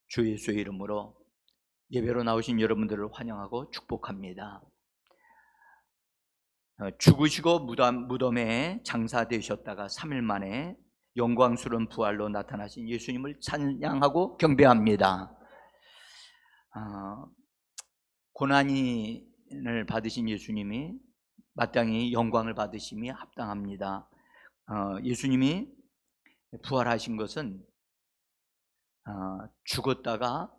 주 예수의 이름으로 예배로 나오신 여러분들을 환영하고 축복합니다. 죽으시고 무덤에 장사되셨다가 3일 만에 영광스러운 부활로 나타나신 예수님을 찬양하고 경배합니다. 고난을 받으신 예수님이 마땅히 영광을 받으심이 합당합니다. 예수님이 부활하신 것은 죽었다가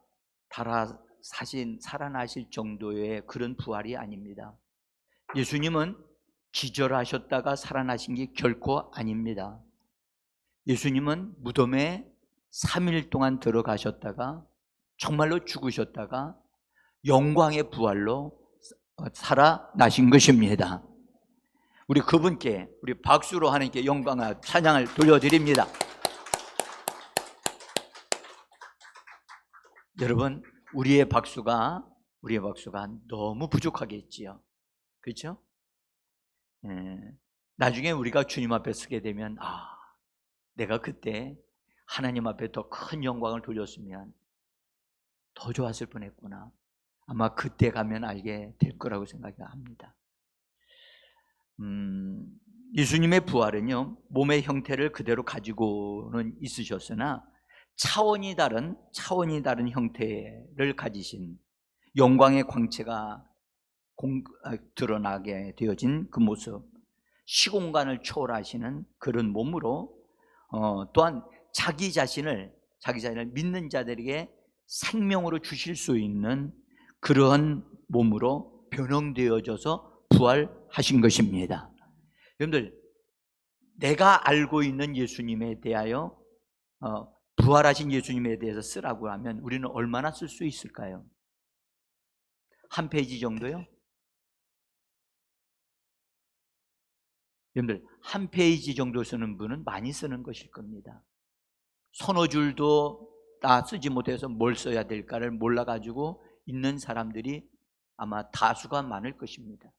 살아나실 정도의 그런 부활이 아닙니다. 예수님은 기절하셨다가 살아나신 게 결코 아닙니다. 예수님은 무덤에 3일 동안 들어가셨다가 정말로 죽으셨다가 영광의 부활로 살아나신 것입니다. 우리 그분께 우리 박수로 하나님께 영광과 찬양을 돌려드립니다. 여러분, 우리의 박수가 너무 부족하겠지요. 그렇죠? 나중에 우리가 주님 앞에 서게 되면 내가 그때 하나님 앞에 더 큰 영광을 돌렸으면 더 좋았을 뻔했구나. 아마 그때 가면 알게 될 거라고 생각합니다. 예수님의 부활은요, 몸의 형태를 그대로 가지고는 있으셨으나 차원이 다른 형태를 가지신 영광의 광채가 드러나게 되어진 그 모습, 시공간을 초월하시는 그런 몸으로 또한 자기 자신을 믿는 자들에게 생명으로 주실 수 있는 그러한 몸으로 변형되어져서 부활하신 것입니다. 여러분들, 내가 알고 있는 예수님에 대하여 부활하신 예수님에 대해서 쓰라고 하면 우리는 얼마나 쓸 수 있을까요? 한 페이지 정도요? 여러분들, 한 페이지 정도 쓰는 분은 많이 쓰는 것일 겁니다. 서너 줄도 다 쓰지 못해서 뭘 써야 될까를 몰라가지고 있는 사람들이 아마 다수가 많을 것입니다.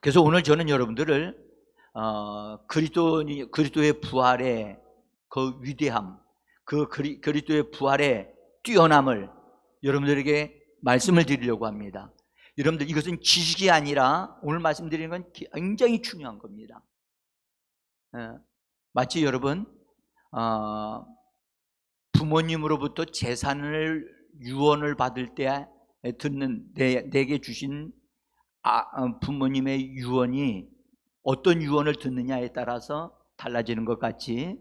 그래서 오늘 저는 여러분들을 그리스도의 부활의 그 위대함, 그리스도의 부활의 뛰어남을 여러분들에게 말씀을 드리려고 합니다. 여러분들, 이것은 지식이 아니라 오늘 말씀드리는 건 굉장히 중요한 겁니다. 마치 여러분 부모님으로부터 유언을 받을 때 듣는 내게 주신 부모님의 유언이 어떤 유언을 듣느냐에 따라서 달라지는 것 같이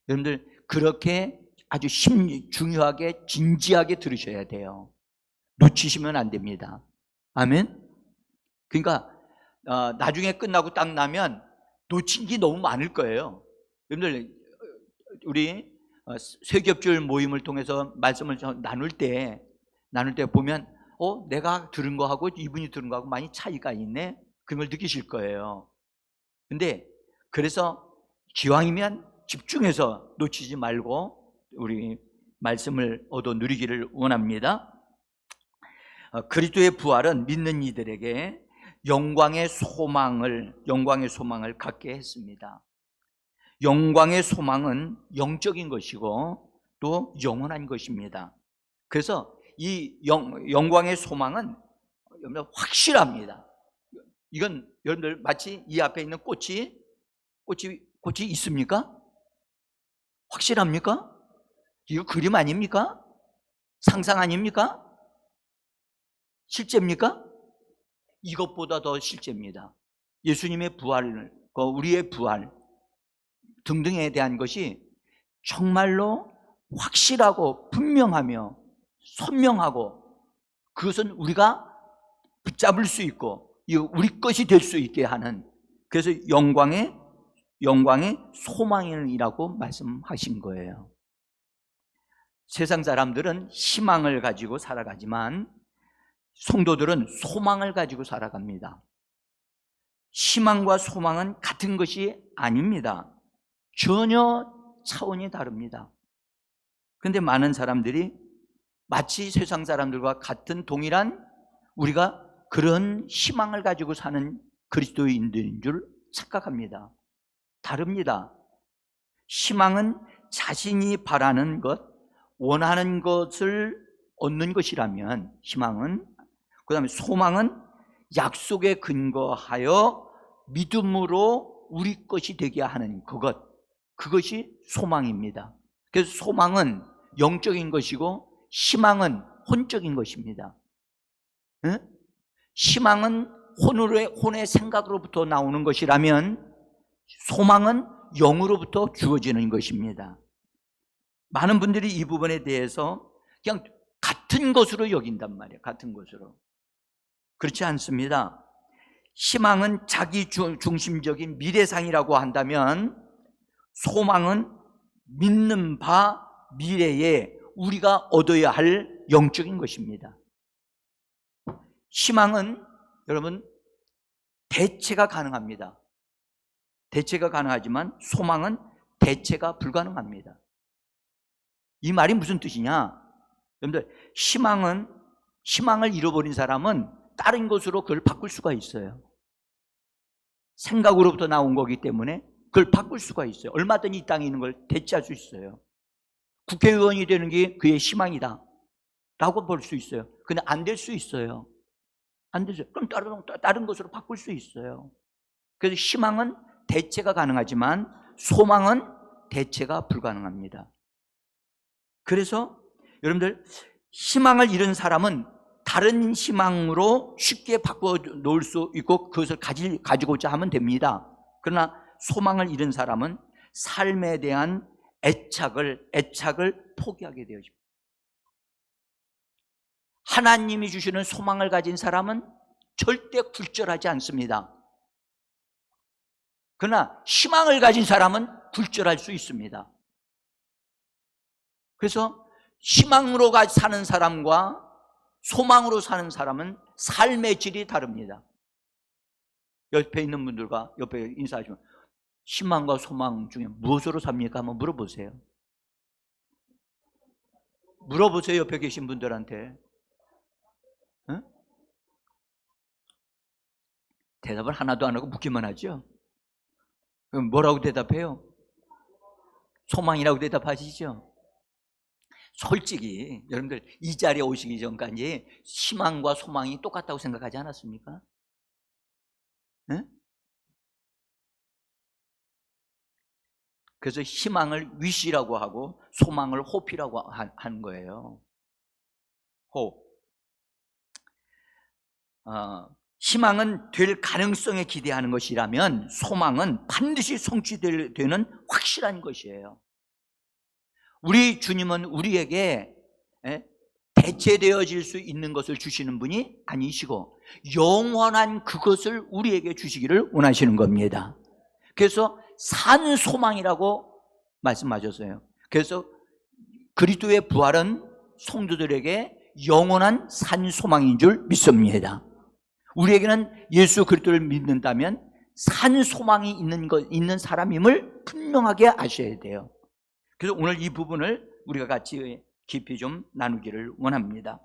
여러분들 그렇게 아주 중요하게 진지하게 들으셔야 돼요. 놓치시면 안 됩니다. 아멘. 그러니까 나중에 끝나고 딱 나면 놓친 게 너무 많을 거예요. 여러분들, 우리 쇠겹줄 모임을 통해서 말씀을 나눌 때 보면 내가 들은 거하고 이분이 들은 거하고 많이 차이가 있네, 그런 걸 느끼실 거예요. 근데 그래서 기왕이면 집중해서 놓치지 말고 우리 말씀을 얻어 누리기를 원합니다. 그리스도의 부활은 믿는 이들에게 영광의 소망을 갖게 했습니다. 영광의 소망은 영적인 것이고 또 영원한 것입니다. 그래서 이 영광의 소망은 확실합니다. 이건 여러분들 마치 이 앞에 있는 꽃이 있습니까? 확실합니까? 이거 그림 아닙니까? 상상 아닙니까? 실제입니까? 이것보다 더 실제입니다. 예수님의 부활, 우리의 부활 등등에 대한 것이 정말로 확실하고 분명하며 선명하고, 그것은 우리가 붙잡을 수 있고 우리 것이 될 수 있게 하는, 그래서 영광의 소망이라고 말씀하신 거예요. 세상 사람들은 희망을 가지고 살아가지만 성도들은 소망을 가지고 살아갑니다. 희망과 소망은 같은 것이 아닙니다. 전혀 차원이 다릅니다. 그런데 많은 사람들이 마치 세상 사람들과 같은 동일한 우리가 그런 희망을 가지고 사는 그리스도인들인 줄 착각합니다. 다릅니다. 희망은 자신이 바라는 것, 원하는 것을 얻는 것이라면 희망은, 그 다음에 소망은 약속에 근거하여 믿음으로 우리 것이 되게 하는 그것이 소망입니다. 그래서 소망은 영적인 것이고 희망은 혼적인 것입니다. 희망은 혼의 생각으로부터 나오는 것이라면 소망은 영으로부터 주어지는 것입니다. 많은 분들이 이 부분에 대해서 그냥 같은 것으로 여긴단 말이에요. 같은 것으로. 그렇지 않습니다. 희망은 자기 중심적인 미래상이라고 한다면 소망은 믿는 바 미래에 우리가 얻어야 할 영적인 것입니다. 희망은 여러분 대체가 가능합니다. 대체가 가능하지만 소망은 대체가 불가능합니다. 이 말이 무슨 뜻이냐? 여러분들, 희망을 잃어버린 사람은 다른 것으로 그걸 바꿀 수가 있어요. 생각으로부터 나온 거기 때문에 그걸 바꿀 수가 있어요. 얼마든지 이 땅에 있는 걸 대체할 수 있어요. 국회의원이 되는 게 그의 희망이다 라고 볼 수 있어요. 근데 안 될 수 있어요. 안 되죠. 그럼 다른 것으로 바꿀 수 있어요. 그래서 희망은 대체가 가능하지만 소망은 대체가 불가능합니다. 그래서 여러분들, 희망을 잃은 사람은 다른 희망으로 쉽게 바꿔 놓을 수 있고 그것을 가지고자 하면 됩니다. 그러나 소망을 잃은 사람은 삶에 대한 애착을 포기하게 되어집니다. 하나님이 주시는 소망을 가진 사람은 절대 굴절하지 않습니다. 그러나 희망을 가진 사람은 굴절할 수 있습니다. 그래서 희망으로 사는 사람과 소망으로 사는 사람은 삶의 질이 다릅니다. 옆에 있는 분들과 옆에 인사하시면 희망과 소망 중에 무엇으로 삽니까? 한번 물어보세요. 물어보세요, 옆에 계신 분들한테. 응? 대답을 하나도 안 하고 묻기만 하죠. 그럼 뭐라고 대답해요? 소망이라고 대답하시죠? 솔직히 여러분들 이 자리에 오시기 전까지 희망과 소망이 똑같다고 생각하지 않았습니까? 네? 그래서 희망을 wish라고 하고 소망을 hope이라고 하는 거예요. hope. 희망은 될 가능성에 기대하는 것이라면 소망은 반드시 성취되는 확실한 것이에요. 우리 주님은 우리에게 대체되어질 수 있는 것을 주시는 분이 아니시고 영원한 그것을 우리에게 주시기를 원하시는 겁니다. 그래서 산 소망이라고 말씀하셨어요. 그래서 그리스도의 부활은 성도들에게 영원한 산 소망인 줄 믿습니다. 우리에게는 예수 그리스도를 믿는다면 산 소망이 있는 사람임을 분명하게 아셔야 돼요. 그래서 오늘 이 부분을 우리가 같이 깊이 좀 나누기를 원합니다.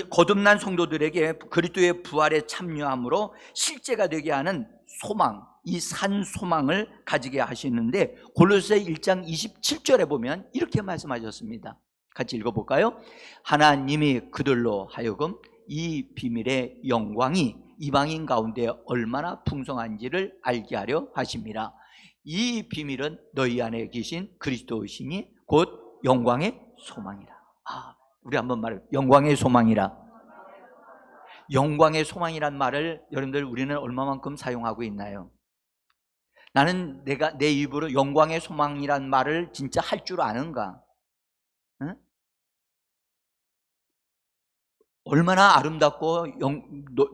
거듭난 성도들에게 그리스도의 부활에 참여함으로 실제가 되게 하는 소망, 이 산 소망을 가지게 하시는데 골로새 1장 27절에 보면 이렇게 말씀하셨습니다. 같이 읽어볼까요? 하나님이 그들로 하여금 이 비밀의 영광이 이방인 가운데 얼마나 풍성한지를 알게 하려 하심이라. 이 비밀은 너희 안에 계신 그리스도이시니 곧 영광의 소망이라. 우리 한번 말해요. 영광의 소망이라. 영광의 소망이란 말을 여러분들 우리는 얼마만큼 사용하고 있나요? 나는 내가 내 입으로 영광의 소망이란 말을 진짜 할 줄 아는가? 응? 얼마나 아름답고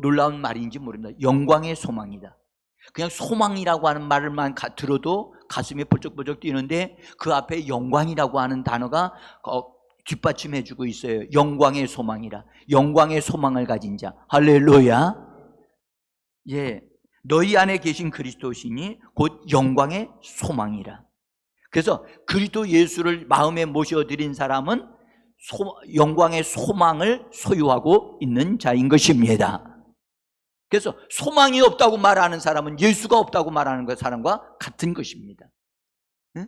놀라운 말인지 모릅니다. 영광의 소망이다. 그냥 소망이라고 하는 말만 들어도 가슴이 벌쩍벌쩍 뛰는데 그 앞에 영광이라고 하는 단어가 뒷받침해주고 있어요. 영광의 소망이라. 영광의 소망을 가진 자. 할렐루야. 예, 너희 안에 계신 그리스도시니 곧 영광의 소망이라. 그래서 그리스도 예수를 마음에 모셔드린 사람은 영광의 소망을 소유하고 있는 자인 것입니다. 그래서 소망이 없다고 말하는 사람은 예수가 없다고 말하는 사람과 같은 것입니다. 응?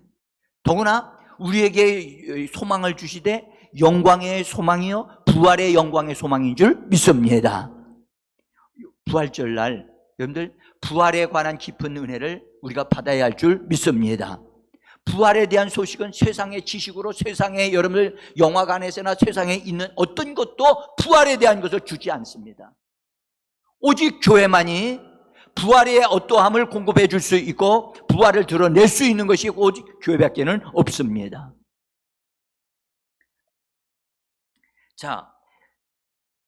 더구나 우리에게 소망을 주시되 영광의 소망이요 부활의 영광의 소망인 줄 믿습니다. 부활절날 여러분들 부활에 관한 깊은 은혜를 우리가 받아야 할 줄 믿습니다. 부활에 대한 소식은 세상의 지식으로 세상의 여러분들 영화관에서나 세상에 있는 어떤 것도 부활에 대한 것을 주지 않습니다. 오직 교회만이 부활의 어떠함을 공급해 줄 수 있고 부활을 드러낼 수 있는 것이 오직 교회밖에는 없습니다. 자,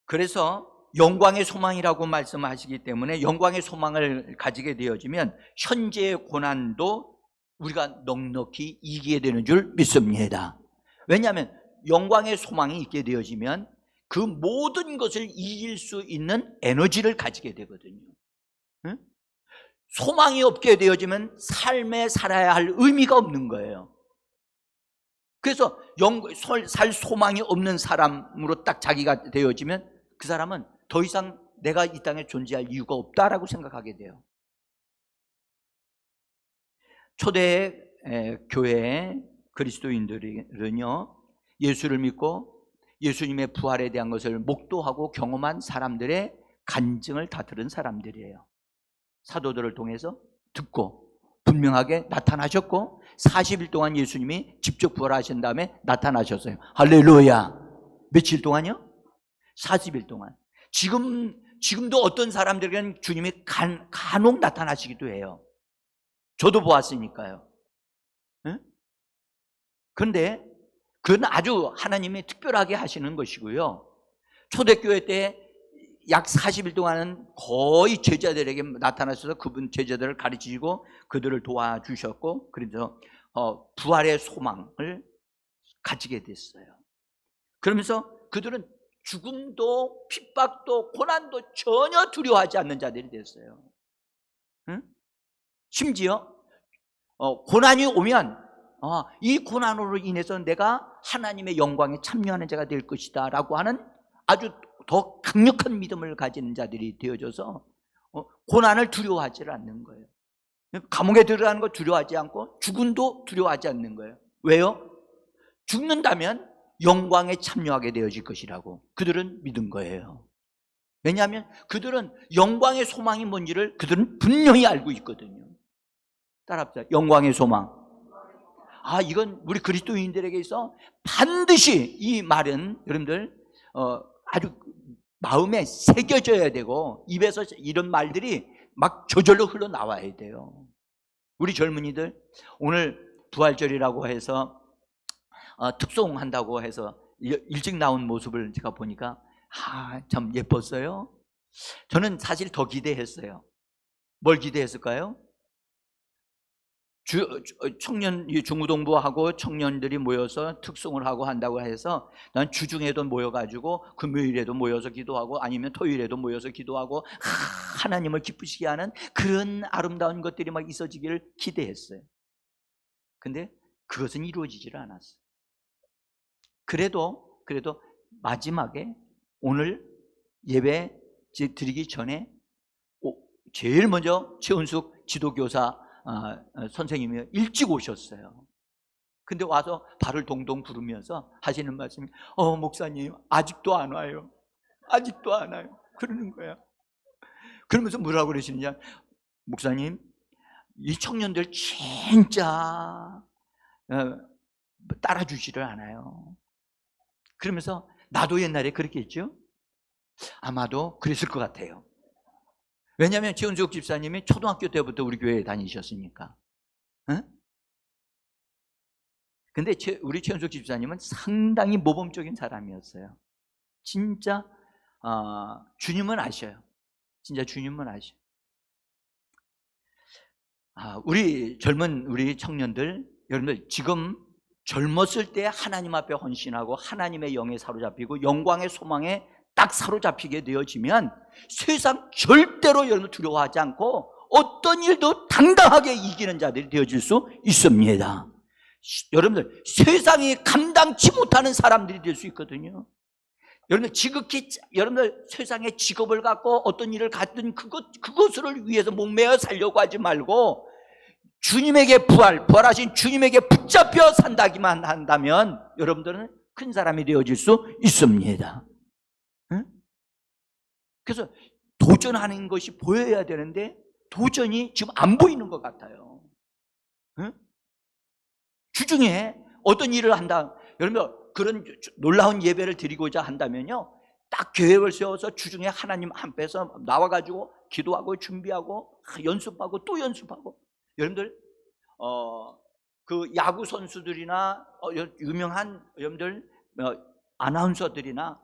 그래서 영광의 소망이라고 말씀하시기 때문에 영광의 소망을 가지게 되어지면 현재의 고난도 우리가 넉넉히 이기게 되는 줄 믿습니다. 왜냐하면 영광의 소망이 있게 되어지면 그 모든 것을 이길 수 있는 에너지를 가지게 되거든요. 응? 소망이 없게 되어지면 삶에 살아야 할 의미가 없는 거예요. 그래서 살 소망이 없는 사람으로 딱 자기가 되어지면 그 사람은 더 이상 내가 이 땅에 존재할 이유가 없다라고 생각하게 돼요. 초대 교회 그리스도인들은요, 예수를 믿고 예수님의 부활에 대한 것을 목도하고 경험한 사람들의 간증을 다 들은 사람들이에요. 사도들을 통해서 듣고 분명하게 나타나셨고 40일 동안 예수님이 직접 부활하신 다음에 나타나셨어요. 할렐루야. 며칠 동안요? 40일 동안. 지금도 어떤 사람들에게는 주님이 간혹 나타나시기도 해요. 저도 보았으니까요. 응? 그런데 그건 아주 하나님이 특별하게 하시는 것이고요. 초대교회 때 약 40일 동안은 거의 제자들에게 나타나셔서 그분 제자들을 가르치시고 그들을 도와주셨고, 그래서 부활의 소망을 가지게 됐어요. 그러면서 그들은 죽음도 핍박도 고난도 전혀 두려워하지 않는 자들이 됐어요. 응? 심지어 고난이 오면 이 고난으로 인해서 내가 하나님의 영광에 참여하는 자가 될 것이다 라고 하는 아주 더 강력한 믿음을 가지는 자들이 되어져서 고난을 두려워하지 않는 거예요. 감옥에 들어가는 거 두려워하지 않고 죽음도 두려워하지 않는 거예요. 왜요? 죽는다면 영광에 참여하게 되어질 것이라고 그들은 믿은 거예요. 왜냐하면 그들은 영광의 소망이 뭔지를 그들은 분명히 알고 있거든요. 따라합시다. 영광의 소망. 이건 우리 그리스도인들에게 있어 반드시 이 말은 여러분들 아주 마음에 새겨져야 되고 입에서 이런 말들이 막 저절로 흘러나와야 돼요. 우리 젊은이들 오늘 부활절이라고 해서 특송한다고 해서 일찍 나온 모습을 제가 보니까 참 예뻤어요. 저는 사실 더 기대했어요. 뭘 기대했을까요? 청년 중고등부하고 청년들이 모여서 특송을 하고 한다고 해서 난 주중에도 모여가지고 금요일에도 모여서 기도하고 아니면 토요일에도 모여서 기도하고 하나님을 기쁘시게 하는 그런 아름다운 것들이 막 있어지기를 기대했어요. 근데 그것은 이루어지질 않았어요. 그래도 마지막에 오늘 예배 드리기 전에 제일 먼저 최은숙 지도교사 선생님이 일찍 오셨어요. 근데 와서 발을 동동 구르면서 하시는 말씀이 목사님 아직도 안 와요. 아직도 안 와요. 그러는 거야. 그러면서 뭐라고 그러시느냐, 목사님 이 청년들 진짜 따라주지를 않아요. 그러면서 나도 옛날에 그렇게 했죠. 아마도 그랬을 것 같아요. 왜냐하면 최은숙 집사님이 초등학교 때부터 우리 교회에 다니셨으니까. 근데 우리 최은숙 집사님은 상당히 모범적인 사람이었어요. 진짜 주님은 아셔요. 진짜 주님은 아셔요. 우리 청년들 여러분들 지금 젊었을 때 하나님 앞에 헌신하고 하나님의 영에 사로잡히고 영광의 소망에 딱 사로잡히게 되어지면 세상 절대로 여러분 두려워하지 않고 어떤 일도 당당하게 이기는 자들이 되어질 수 있습니다. 여러분들 세상이 감당치 못하는 사람들이 될 수 있거든요. 여러분들 지극히 여러분들 세상에 직업을 갖고 어떤 일을 갖든 그것을 위해서 목매어 살려고 하지 말고 주님에게 부활하신 주님에게 붙잡혀 산다기만 한다면 여러분들은 큰 사람이 되어질 수 있습니다. 응? 그래서 도전하는 것이 보여야 되는데 도전이 지금 안 보이는 것 같아요. 응? 주중에 어떤 일을 한다, 여러분 그런 놀라운 예배를 드리고자 한다면요, 딱 계획을 세워서 주중에 하나님 앞에서 나와가지고 기도하고 준비하고 연습하고 또 연습하고. 여러분들 그 야구 선수들이나 유명한 여러분들 아나운서들이나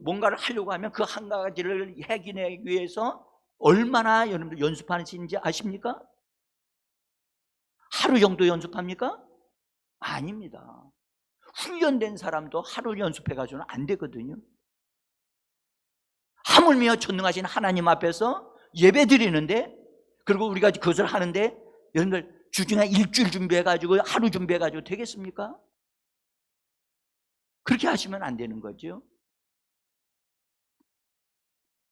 뭔가를 하려고 하면 그 한 가지를 해내기 위해서 얼마나 여러분들 연습하는지 아십니까? 하루 정도 연습합니까? 아닙니다. 훈련된 사람도 하루 연습해가지고는 안 되거든요. 하물며 전능하신 하나님 앞에서 예배 드리는데, 그리고 우리가 그것을 하는데 여러분들 주중에 일주일 준비해가지고 하루 준비해가지고 되겠습니까? 그렇게 하시면 안 되는 거죠.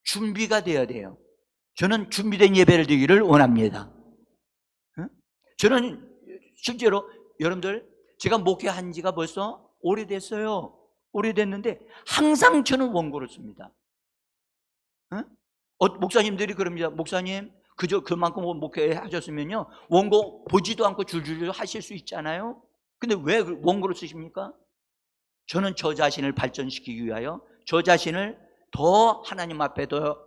준비가 돼야 돼요. 저는 준비된 예배를 드리기를 원합니다. 저는 실제로 여러분들 제가 목회한 지가 벌써 오래됐어요. 오래됐는데 항상 저는 원고를 씁니다. 목사님들이 그럽니다. 목사님 그저 그만큼 목회하셨으면요 원고 보지도 않고 줄줄 하실 수 있잖아요. 근데 왜 원고를 쓰십니까? 저는 저 자신을 발전시키기 위하여, 저 자신을 더 하나님 앞에 더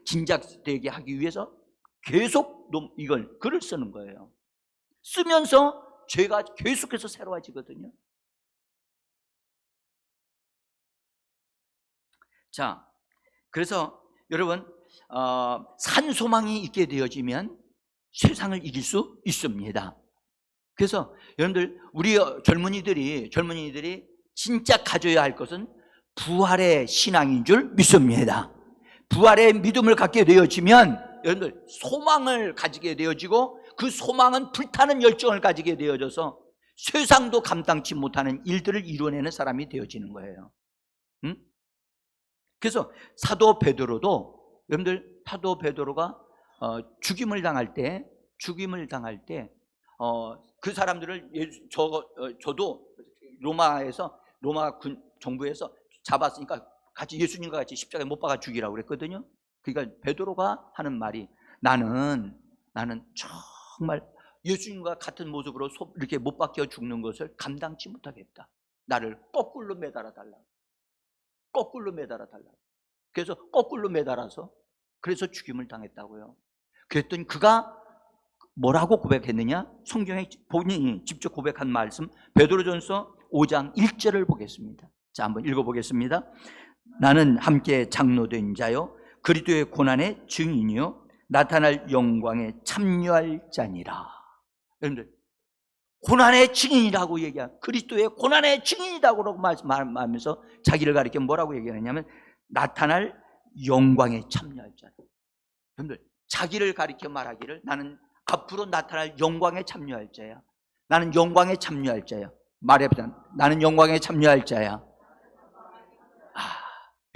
진작되게 하기 위해서 계속 이걸 글을 쓰는 거예요. 쓰면서 죄가 계속해서 새로워지거든요. 자, 그래서 여러분 산 소망이 있게 되어지면 세상을 이길 수 있습니다. 그래서 여러분들 우리 젊은이들이 진짜 가져야 할 것은 부활의 신앙인 줄 믿습니다. 부활의 믿음을 갖게 되어지면 여러분들 소망을 가지게 되어지고, 그 소망은 불타는 열정을 가지게 되어져서 세상도 감당치 못하는 일들을 이루어내는 사람이 되어지는 거예요. 그래서 사도 베드로도, 여러분들 사도 베드로가 죽임을 당할 때 그 사람들을 저도 로마 정부에서 잡았으니까 같이 예수님과 같이 십자가에 못 박아 죽이라고 그랬거든요. 그러니까 베드로가 하는 말이, 나는 정말 예수님과 같은 모습으로 이렇게 못 박혀 죽는 것을 감당치 못하겠다. 나를 거꾸로 매달아 달라. 그래서 거꾸로 매달아서 그래서 죽임을 당했다고요. 그랬더니 그가 뭐라고 고백했느냐? 성경에 본인이 직접 고백한 말씀, 베드로전서 5장 1절을 보겠습니다. 자, 한번 읽어보겠습니다. 나는 함께 장로된 자요 그리스도의 고난의 증인이요 나타날 영광에 참여할 자니라. 여러분들 고난의 증인이라고 얘기한, 그리스도의 고난의 증인이라고 말하면서 자기를 가리켜 뭐라고 얘기하냐면 나타날 영광에 참여할 자라. 여러분들 자기를 가리켜 말하기를 나는 앞으로 나타날 영광에 참여할 자야. 나는 영광에 참여할 자야. 말해보자. 나는 영광에 참여할 자야.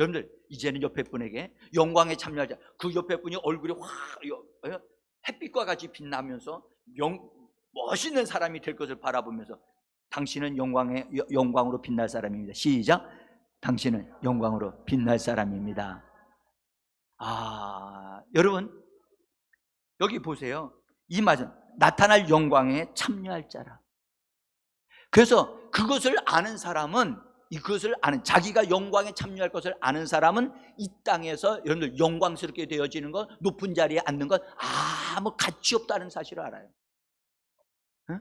여러분들 이제는 옆에 분에게 영광에 참여할 자, 그 옆에 분이 얼굴이 확 햇빛과 같이 빛나면서 멋있는 사람이 될 것을 바라보면서 당신은 영광으로 빛날 사람입니다. 시작. 당신은 영광으로 빛날 사람입니다. 여러분 여기 보세요. 이 말은 나타날 영광에 참여할 자라. 그래서 그것을 아는 사람은, 그것을 아는, 자기가 영광에 참여할 것을 아는 사람은 이 땅에서 여러분들 영광스럽게 되어지는 것, 높은 자리에 앉는 것 아무 가치 없다는 사실을 알아요. 응?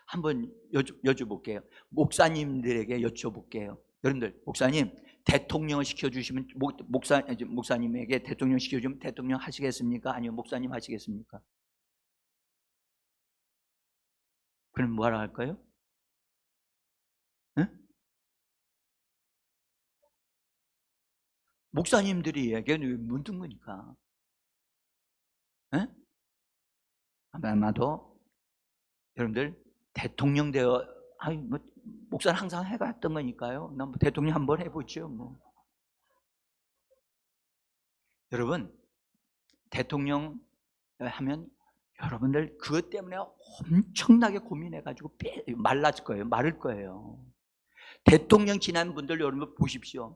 한번 여쭤볼게요. 목사님들에게 여쭤볼게요. 여러분들 목사님 대통령을 시켜주시면 목사님에게 대통령 시켜주면 대통령 하시겠습니까? 아니면 목사님 하시겠습니까? 그럼 뭐하러 할까요? 응? 목사님들이 얘기하는 묻는 거니까. 응? 아마도 여러분들 대통령 목사는 항상 해갔던 거니까요. 난 대통령 한번 해보죠. 여러분 대통령 하면 여러분들 그것 때문에 엄청나게 고민해가지고 말랐을 거예요. 마를 거예요. 대통령 지난 분들 여러분 보십시오.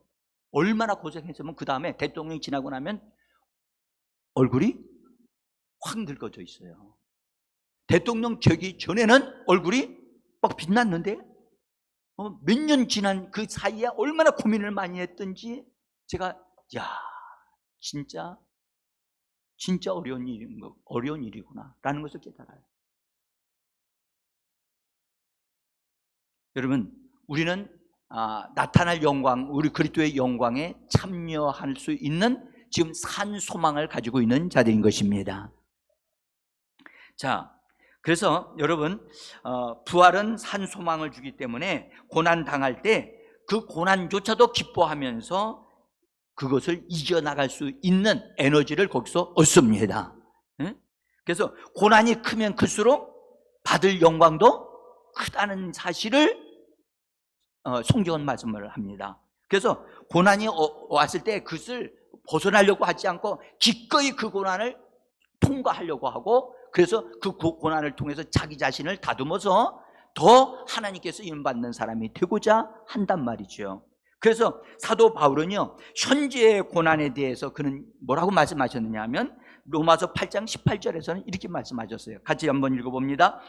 얼마나 고생했으면 그 다음에 대통령이 지나고 나면 얼굴이 확 늙어져 있어요. 대통령 되기 전에는 얼굴이 막 빛났는데 몇 년 지난 그 사이에 얼마나 고민을 많이 했던지 제가 진짜 어려운 일이구나 라는 것을 깨달아요. 여러분, 우리는 나타날 영광, 우리 그리스도의 영광에 참여할 수 있는 지금 산 소망을 가지고 있는 자들인 것입니다. 자, 그래서 여러분, 부활은 산 소망을 주기 때문에 고난 당할 때 그 고난조차도 기뻐하면서 그것을 이겨나갈 수 있는 에너지를 거기서 얻습니다. 그래서 고난이 크면 클수록 받을 영광도 크다는 사실을 성경은 말씀을 합니다. 그래서 고난이 왔을 때 그것을 벗어나려고 하지 않고 기꺼이 그 고난을 통과하려고 하고, 그래서 그 고난을 통해서 자기 자신을 다듬어서 더 하나님께서 이름받는 사람이 되고자 한단 말이죠. 그래서 사도 바울은요, 현재의 고난에 대해서 그는 뭐라고 말씀하셨느냐 하면 로마서 8장 18절에서는 이렇게 말씀하셨어요. 같이 한번 읽어봅니다.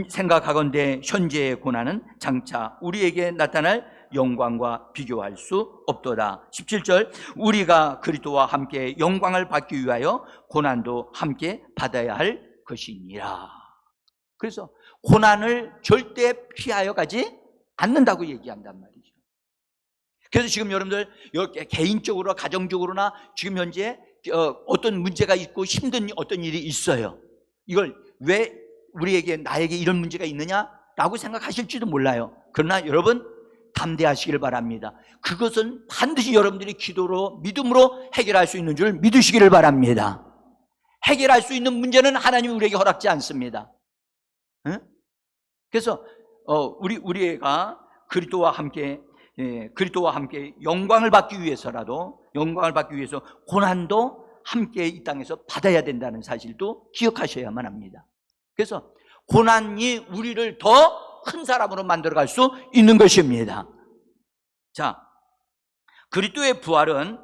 생각하건대 현재의 고난은 장차 우리에게 나타날 영광과 비교할 수 없도다. 17절, 우리가 그리스도와 함께 영광을 받기 위하여 고난도 함께 받아야 할 것이니라. 그래서 고난을 절대 피하여 가지 않는다고 얘기한단 말이죠. 그래서 지금 여러분들 개인적으로 가정적으로나 지금 현재 어떤 문제가 있고 힘든 어떤 일이 있어요. 이걸 왜 나에게 이런 문제가 있느냐라고 생각하실지도 몰라요. 그러나 여러분 담대하시길 바랍니다. 그것은 반드시 여러분들이 기도로 믿음으로 해결할 수 있는 줄 믿으시기를 바랍니다. 해결할 수 있는 문제는 하나님이 우리에게 허락지 않습니다. 그래서 우리가 그리스도와 함께 영광을 받기 위해서 고난도 함께 이 땅에서 받아야 된다는 사실도 기억하셔야만 합니다. 그래서 고난이 우리를 더 큰 사람으로 만들어갈 수 있는 것입니다. 자, 그리스도의 부활은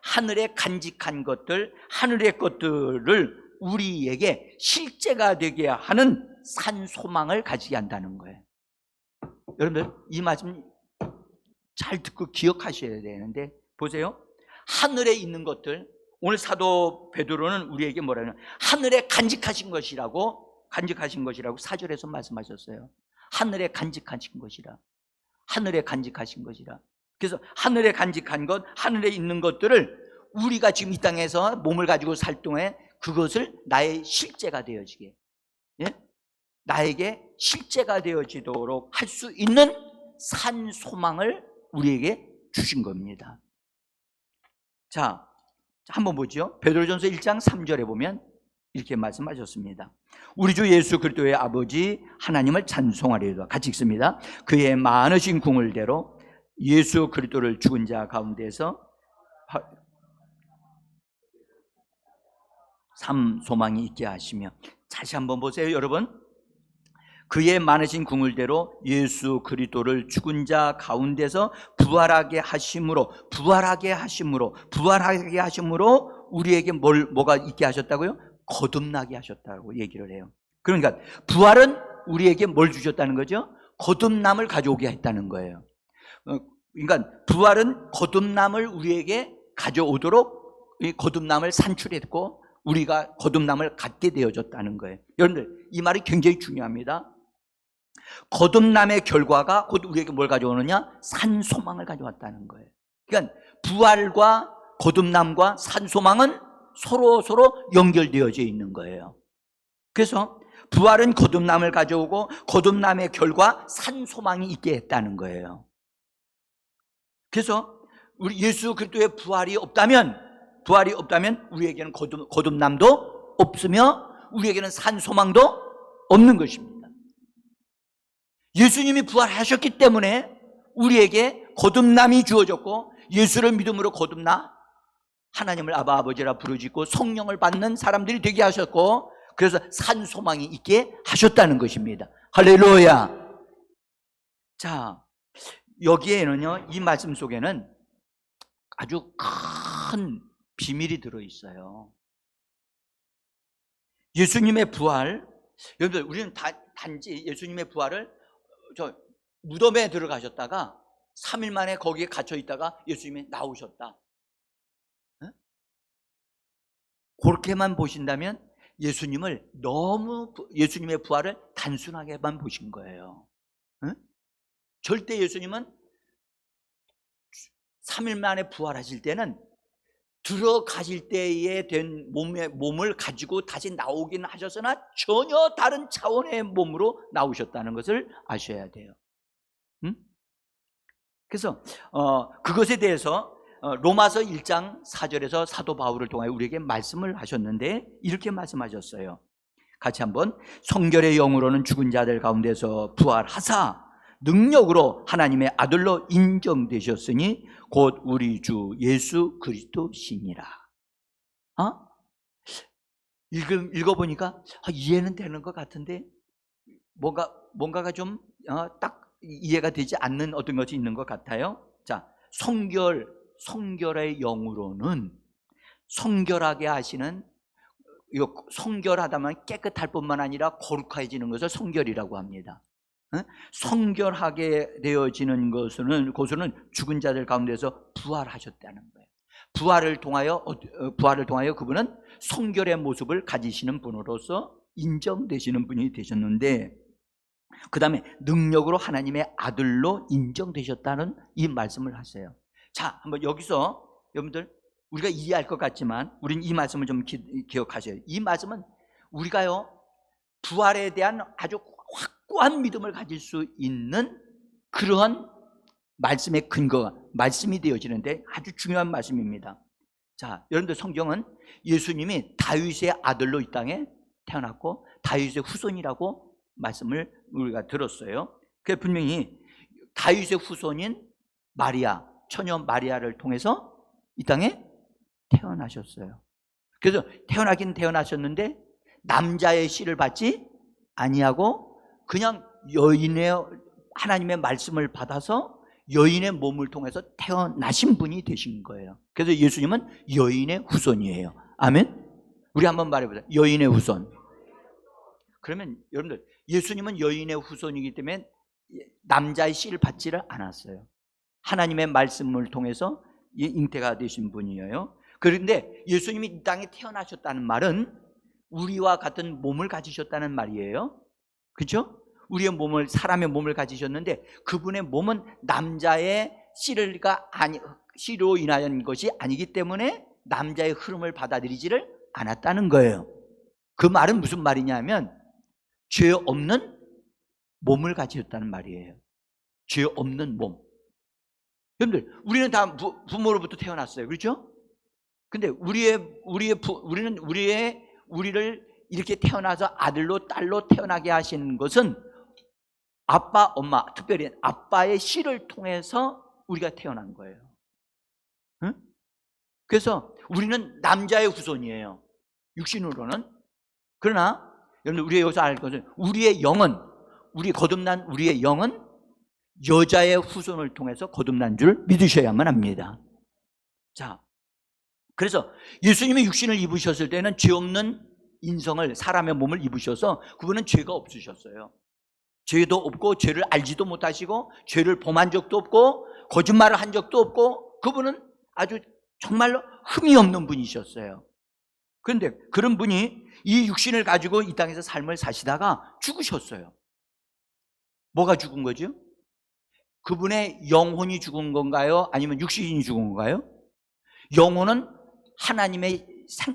하늘에 간직한 것들, 하늘의 것들을 우리에게 실제가 되게 하는 산 소망을 가지게 한다는 거예요. 여러분들 이 말씀 잘 듣고 기억하셔야 되는데, 보세요. 하늘에 있는 것들, 오늘 사도 베드로는 우리에게 뭐라냐, 하늘에 간직하신 것이라고 4절에서 말씀하셨어요. 하늘에 간직하신 것이라. 그래서 하늘에 간직한 것, 하늘에 있는 것들을 우리가 지금 이 땅에서 몸을 가지고 살 동안 그것을 나의 실제가 되어지게, 나에게 실제가 되어지도록 할 수 있는 산 소망을 우리에게 주신 겁니다. 자, 한번 보죠. 베드로전서 1장 3절에 보면 이렇게 말씀하셨습니다. 우리 주 예수 그리스도의 아버지 하나님을 찬송하리로다. 같이 읽습니다. 그의 많으신 궁을대로 예수 그리스도를 죽은 자 가운데서 삶 소망이 있게 하시며, 다시 한번 보세요 여러분. 그의 많으신 궁을대로 예수 그리스도를 죽은 자 가운데서 부활하게 하심으로 우리에게 뭐가 있게 하셨다고요? 거듭나게 하셨다고 얘기를 해요. 그러니까 부활은 우리에게 뭘 주셨다는 거죠? 거듭남을 가져오게 했다는 거예요. 그러니까 부활은 거듭남을 우리에게 가져오도록 거듭남을 산출했고 우리가 거듭남을 갖게 되어졌다는 거예요. 여러분들 이 말이 굉장히 중요합니다. 거듭남의 결과가 곧 우리에게 뭘 가져오느냐? 산 소망을 가져왔다는 거예요. 그러니까 부활과 거듭남과 산 소망은 서로 연결되어져 있는 거예요. 그래서 부활은 거듭남을 가져오고 거듭남의 결과 산 소망이 있게 했다는 거예요. 그래서 우리 예수 그리스도의 부활이 없다면 우리에게는 거듭남도 없으며 우리에게는 산 소망도 없는 것입니다. 예수님이 부활하셨기 때문에 우리에게 거듭남이 주어졌고, 예수를 믿음으로 거듭나 하나님을 아바 아버지라 부르짖고 성령을 받는 사람들이 되게 하셨고, 그래서 산 소망이 있게 하셨다는 것입니다. 할렐루야. 자, 여기에는요, 이 말씀 속에는 아주 큰 비밀이 들어있어요. 예수님의 부활, 여러분들 우리는 단지 예수님의 부활을 저 무덤에 들어가셨다가 3일 만에 거기에 갇혀 있다가 예수님이 나오셨다, 그렇게만 보신다면 예수님의 부활을 단순하게만 보신 거예요. 절대 예수님은 3일 만에 부활하실 때는 들어가실 때에 된 몸을 가지고 다시 나오긴 하셨으나 전혀 다른 차원의 몸으로 나오셨다는 것을 아셔야 돼요. 그래서 그것에 대해서 로마서 1장 4절에서 사도 바울을 통하여 우리에게 말씀을 하셨는데, 이렇게 말씀하셨어요. 같이 한번, 성결의 영으로는 죽은 자들 가운데서 부활하사 능력으로 하나님의 아들로 인정되셨으니 곧 우리 주 예수 그리스도시니라. 읽어보니까 이해는 되는 것 같은데 뭔가가 좀 딱 이해가 되지 않는 어떤 것이 있는 것 같아요. 자, 성결의 영으로는, 성결하게 하시는, 이거 성결하다면 깨끗할 뿐만 아니라 거룩해지는 것을 성결이라고 합니다. 성결하게 되어지는 것은 죽은 자들 가운데서 부활하셨다는 거예요. 부활을 통하여 그분은 성결의 모습을 가지시는 분으로서 인정되시는 분이 되셨는데, 그 다음에 능력으로 하나님의 아들로 인정되셨다는 이 말씀을 하세요. 자, 한번 여기서 여러분들 우리가 이해할 것 같지만 우리는 이 말씀을 좀 기억하셔야 돼요. 이 말씀은 우리가요, 부활에 대한 아주 확고한 믿음을 가질 수 있는 그러한 말씀의 근거가, 말씀이 되어지는데 아주 중요한 말씀입니다. 자, 여러분들 성경은 예수님이 다윗의 아들로 이 땅에 태어났고 다윗의 후손이라고 말씀을 우리가 들었어요. 그 분명히 다윗의 후손인 마리아, 처녀 마리아를 통해서 이 땅에 태어나셨어요. 그래서 태어나긴 태어나셨는데 남자의 씨를 받지 아니하고 그냥 하나님의 말씀을 받아서 여인의 몸을 통해서 태어나신 분이 되신 거예요. 그래서 예수님은 여인의 후손이에요. 아멘? 우리 한번 말해보자. 여인의 후손. 그러면 여러분들, 예수님은 여인의 후손이기 때문에 남자의 씨를 받지를 않았어요. 하나님의 말씀을 통해서 잉태가 되신 분이에요. 그런데 예수님이 이 땅에 태어나셨다는 말은 우리와 같은 몸을 가지셨다는 말이에요. 그렇죠? 사람의 몸을 가지셨는데 그분의 몸은 남자의 씨로 인한 것이 아니기 때문에 남자의 흐름을 받아들이지를 않았다는 거예요. 그 말은 무슨 말이냐면 죄 없는 몸을 가지셨다는 말이에요. 죄 없는 몸. 여러분들, 우리는 다 부모로부터 태어났어요. 그렇죠? 근데 우리를 이렇게 태어나서 아들로 딸로 태어나게 하신 것은 아빠, 엄마, 특별히 아빠의 씨를 통해서 우리가 태어난 거예요. 응? 그래서 우리는 남자의 후손이에요, 육신으로는. 그러나 여러분들, 우리가 여기서 알 것은 거듭난 우리의 영은 여자의 후손을 통해서 거듭난 줄 믿으셔야만 합니다. 자, 그래서 예수님이 육신을 입으셨을 때는 죄 없는 인성을, 사람의 몸을 입으셔서 그분은 죄가 없으셨어요. 죄도 없고 죄를 알지도 못하시고 죄를 범한 적도 없고 거짓말을 한 적도 없고 그분은 아주 정말로 흠이 없는 분이셨어요. 그런데 그런 분이 이 육신을 가지고 이 땅에서 삶을 사시다가 죽으셨어요. 뭐가 죽은 거죠? 그분의 영혼이 죽은 건가요? 아니면 육신이 죽은 건가요? 영혼은 하나님의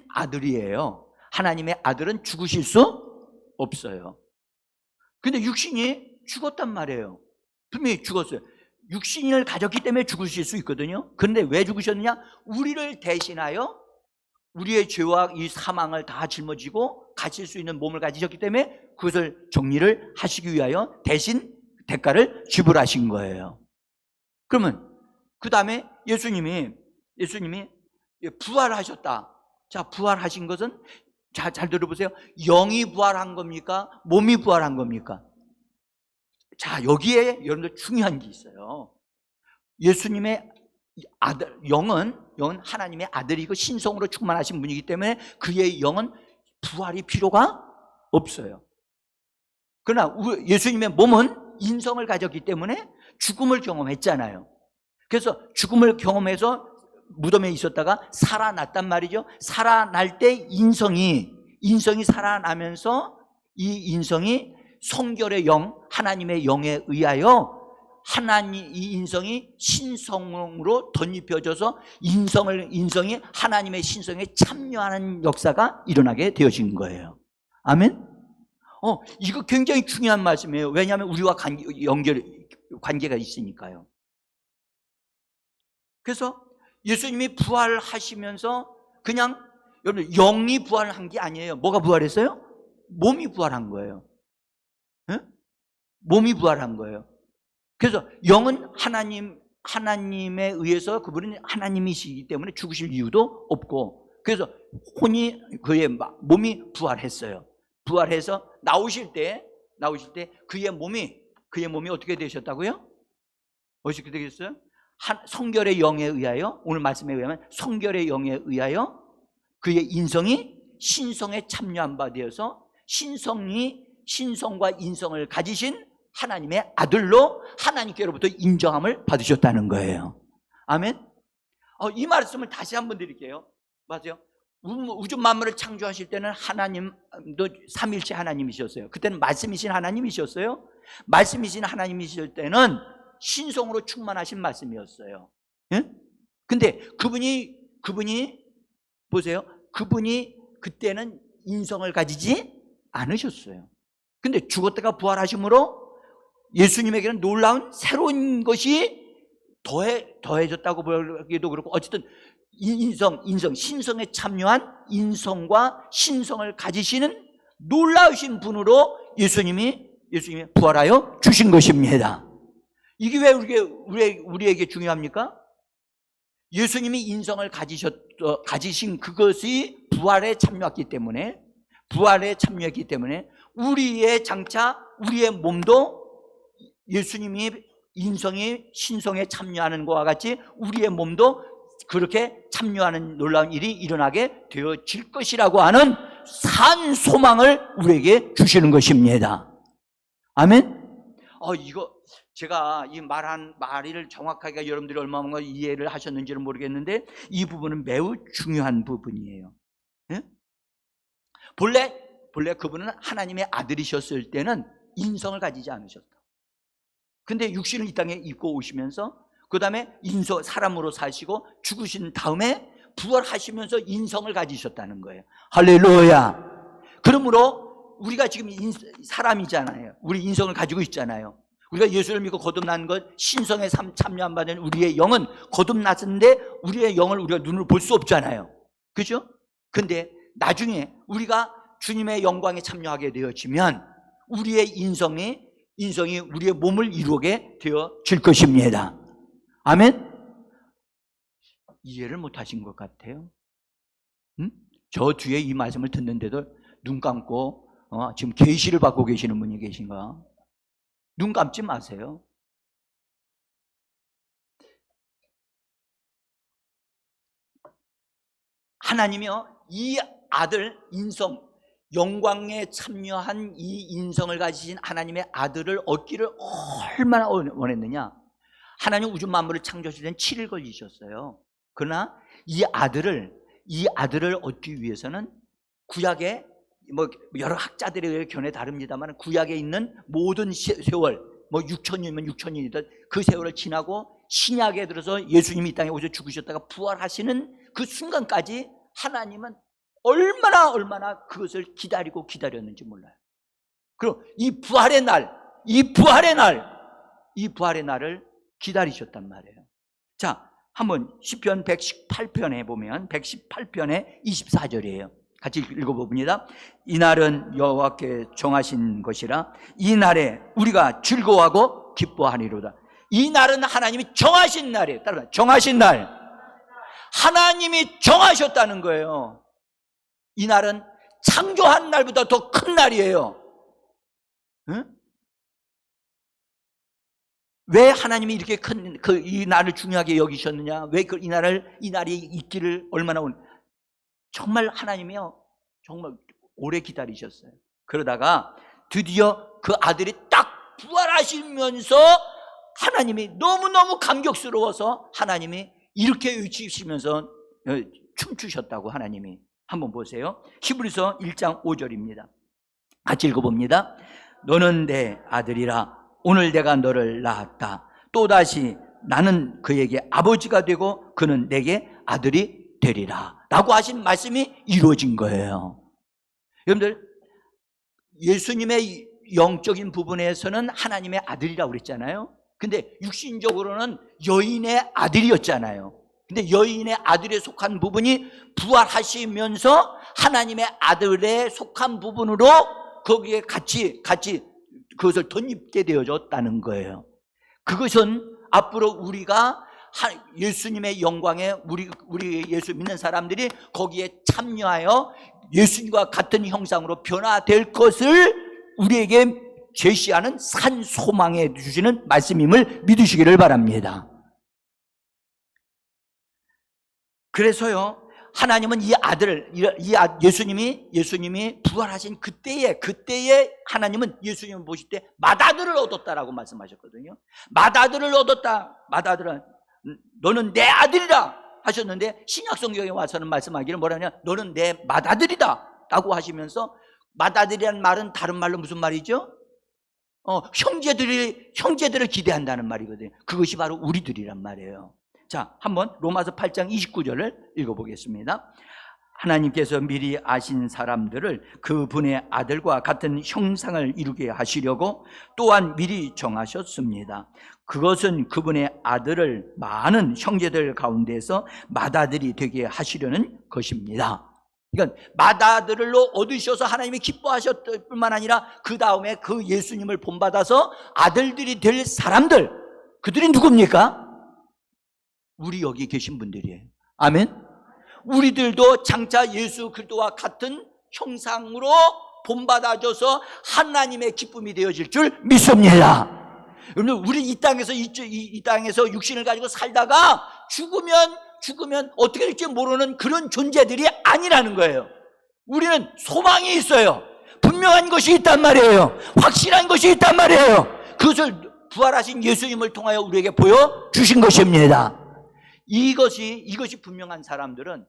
아들이에요. 하나님의 아들은 죽으실 수 없어요. 근데 육신이 죽었단 말이에요. 분명히 죽었어요. 육신을 가졌기 때문에 죽으실 수 있거든요. 그런데 왜 죽으셨느냐? 우리를 대신하여 우리의 죄와 이 사망을 다 짊어지고 가실 수 있는 몸을 가지셨기 때문에 그것을 정리를 하시기 위하여 대신 대가를 지불하신 거예요. 그러면 그 다음에 예수님이 부활하셨다. 자, 부활하신 것은 잘 들어보세요. 영이 부활한 겁니까? 몸이 부활한 겁니까? 자, 여기에 여러분들 중요한 게 있어요. 예수님의 아들, 영은 하나님의 아들이고 신성으로 충만하신 분이기 때문에 그의 영은 부활이 필요가 없어요. 그러나 예수님의 몸은 인성을 가졌기 때문에 죽음을 경험했잖아요. 그래서 죽음을 경험해서 무덤에 있었다가 살아났단 말이죠. 살아날 때 인성이 살아나면서 이 인성이 성결의 영, 하나님의 영에 의하여 이 인성이 신성으로 덧입혀져서 인성이 하나님의 신성에 참여하는 역사가 일어나게 되어진 거예요. 아멘? 이거 굉장히 중요한 말씀이에요. 왜냐하면 우리와 관계가 있으니까요. 그래서 예수님이 부활하시면서 그냥 여러분 영이 부활한 게 아니에요. 뭐가 부활했어요? 몸이 부활한 거예요. 네? 몸이 부활한 거예요. 그래서 영은 하나님에 의해서 그분은 하나님이시기 때문에 죽으실 이유도 없고, 그래서 그의 몸이 부활했어요. 부활해서 나오실 때 그의 몸이 어떻게 되셨다고요? 어떻게 되겠어요? 성결의 영에 의하여, 오늘 말씀에 의하면 성결의 영에 의하여 그의 인성이 신성에 참여한 바 되어서 신성과 인성을 가지신 하나님의 아들로 하나님께로부터 인정함을 받으셨다는 거예요. 아멘. 이 말씀을 다시 한번 드릴게요. 맞아요. 우주 만물을 창조하실 때는 하나님도 삼일체 하나님이셨어요. 그때는 말씀이신 하나님이셨어요. 말씀이신 하나님이실 때는 신성으로 충만하신 말씀이었어요. 예? 근데 그분이 보세요. 그분이 그때는 인성을 가지지 않으셨어요. 근데 죽었다가 부활하심으로 예수님에게는 놀라운 새로운 것이 더해졌다고 보기도 그렇고, 어쨌든 신성에 참여한 인성과 신성을 가지시는 놀라우신 분으로 예수님이 부활하여 주신 것입니다. 이게 왜 우리에게 중요합니까? 예수님이 인성을 가지신 그것이 부활에 참여했기 때문에 우리의 몸도 예수님이 인성이 신성에 참여하는 것과 같이 우리의 몸도 그렇게 참여하는 놀라운 일이 일어나게 되어질 것이라고 하는 산 소망을 우리에게 주시는 것입니다. 아멘. 이거 제가 이 말을 정확하게 여러분들이 얼마나 이해를 하셨는지는 모르겠는데 이 부분은 매우 중요한 부분이에요. 네? 본래 그분은 하나님의 아들이셨을 때는 인성을 가지지 않으셨다. 근데 육신을 이 땅에 입고 오시면서 그 다음에 사람으로 사시고 죽으신 다음에 부활하시면서 인성을 가지셨다는 거예요. 할렐루야. 그러므로 우리가 지금 사람이잖아요. 우리 인성을 가지고 있잖아요. 우리가 예수를 믿고 거듭난 것, 신성에 참여한 바된 우리의 영은 거듭났는데 우리의 영을 우리가 눈으로 볼 수 없잖아요. 그죠? 근데 나중에 우리가 주님의 영광에 참여하게 되어지면 우리의 인성이 우리의 몸을 이루게 되어질 것입니다. 아멘? 이해를 못하신 것 같아요. 저 뒤에 이 말씀을 듣는데도 눈 감고 지금 계시를 받고 계시는 분이 계신가? 눈 감지 마세요. 하나님이요, 이 아들 영광에 참여한 이 인성을 가지신 하나님의 아들을 얻기를 얼마나 원했느냐. 하나님 우주 만물을 창조하실 때는 7일 걸리셨어요. 그러나 이 아들을 얻기 위해서는 구약에 여러 학자들의 견해 다릅니다만 구약에 있는 모든 세월 6,000년이면 6,000년이든 그 세월을 지나고 신약에 들어서 예수님이 이 땅에 오셔서 죽으셨다가 부활하시는 그 순간까지 하나님은 얼마나 그것을 기다렸는지 몰라요. 그리고 이 부활의 날을 기다리셨단 말이에요. 자, 한번 시편 118편에 보면 118편의 24절이에요. 같이 읽어봅니다. 이날은 여호와께 정하신 것이라 이 날에 우리가 즐거워하고 기뻐하리로다. 이 날은 하나님이 정하신 날이에요. 따라서 정하신 날. 하나님이 정하셨다는 거예요. 이 날은 창조한 날보다 더 큰 날이에요. 응? 왜 하나님이 이렇게 큰 이 날을 중요하게 여기셨느냐? 왜 이 날이 있기를 얼마나 정말 하나님이요, 정말 오래 기다리셨어요. 그러다가 드디어 그 아들이 딱 부활하시면서 하나님이 너무너무 감격스러워서 하나님이 이렇게 외치시면서 춤추셨다고. 하나님이 한번 보세요. 히브리서 1장 5절입니다. 같이 읽어봅니다. 너는 내 아들이라. 오늘 내가 너를 낳았다. 또다시 나는 그에게 아버지가 되고 그는 내게 아들이 되리라 라고 하신 말씀이 이루어진 거예요. 여러분들, 예수님의 영적인 부분에서는 하나님의 아들이라고 그랬잖아요. 근데 육신적으로는 여인의 아들이었잖아요. 근데 여인의 아들에 속한 부분이 부활하시면서 하나님의 아들에 속한 부분으로 거기에 같이 그것을 덧입게 되어졌다는 거예요. 그것은 앞으로 우리가 예수님의 영광에 우리 예수 믿는 사람들이 거기에 참여하여 예수님과 같은 형상으로 변화될 것을 우리에게 제시하는 산 소망에 주시는 말씀임을 믿으시기를 바랍니다. 그래서요, 하나님은 이 아들을, 예수님이 부활하신 그때에 하나님은 예수님을 보실 때 맏아들을 얻었다라고 말씀하셨거든요. 맏아들을 얻었다. 맏아들은 너는 내 아들이다 하셨는데, 신약 성경에 와서는 말씀하기를 뭐라냐, 너는 내 맏아들이다 라고 하시면서, 맏아들이라는 말은 다른 말로 무슨 말이죠? 형제들을 기대한다는 말이거든요. 그것이 바로 우리들이란 말이에요. 자, 한번 로마서 8장 29절을 읽어보겠습니다. 하나님께서 미리 아신 사람들을 그분의 아들과 같은 형상을 이루게 하시려고 또한 미리 정하셨습니다. 그것은 그분의 아들을 많은 형제들 가운데서 맏아들이 되게 하시려는 것입니다. 그러니까 맏아들로 얻으셔서 하나님이 기뻐하셨을 뿐만 아니라 그 다음에 그 예수님을 본받아서 아들들이 될 사람들, 그들이 누굽니까? 우리 여기 계신 분들이에요. 아멘. 우리들도 장차 예수 그리스도와 같은 형상으로 본받아져서 하나님의 기쁨이 되어질 줄 믿습니다. 여러분, 우리 이 땅에서 육신을 가지고 살다가 죽으면 어떻게 될지 모르는 그런 존재들이 아니라는 거예요. 우리는 소망이 있어요. 분명한 것이 있단 말이에요. 확실한 것이 있단 말이에요. 그것을 부활하신 예수님을 통하여 우리에게 보여주신 것입니다. 이것이 분명한 사람들은,